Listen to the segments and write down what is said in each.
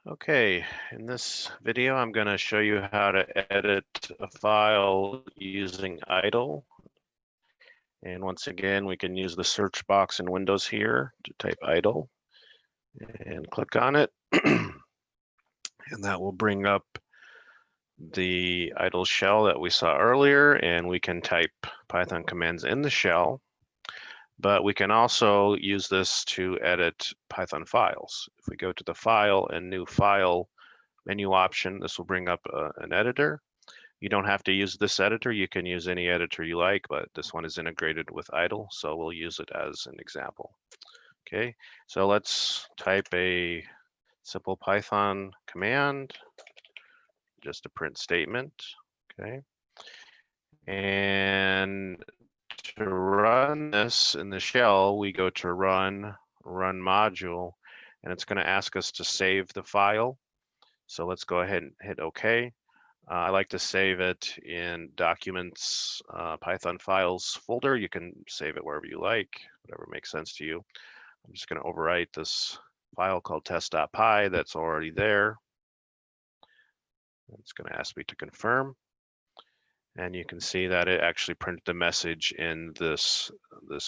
Okay, in this video, I'm going to show you how to edit a file using idle. And once again, we can use the search box in Windows here to type idle and click on it. And that will bring up the idle shell that we saw earlier, and we can type Python commands in the shell. But we can also use this to edit Python files. If we go to the File and New File menu option, this will bring up an editor. You don't have to use this editor. You can use any editor you like, but this one is integrated with idle, so we'll use it as an example. Okay, so let's type a simple Python command, just a print statement. Okay, and to run this in the shell, we go to run module, and it's going to ask us to save the file. So let's go ahead and hit OK. I like to save it in Documents, Python Files folder. You can save it wherever you like, whatever makes sense to you. I'm just going to overwrite this file called test.py that's already there. It's going to ask me to confirm. And you can see that it actually printed the message in this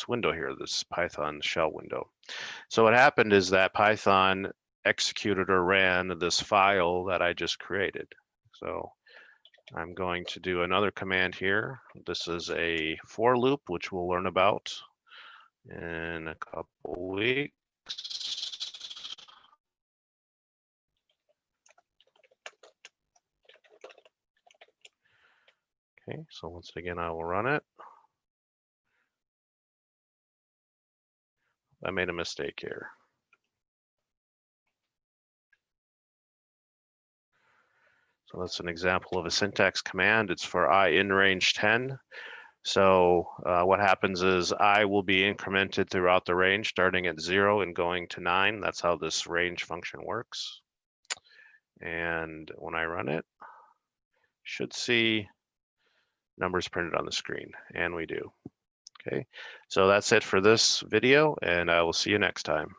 window here, this Python shell window. So what happened is that Python executed or ran this file that I just created. So I'm going to do another command here. This is a for loop, which we'll learn about in a couple weeks. Okay, so once again, I will run it. I made a mistake here. So that's an example of a syntax command. It's for I in range 10. So what happens is I will be incremented throughout the range, starting at 0 and going to 9. That's how this range function works. And when I run it, should see numbers printed on the screen, and we do. Okay, so that's it for this video, and I will see you next time.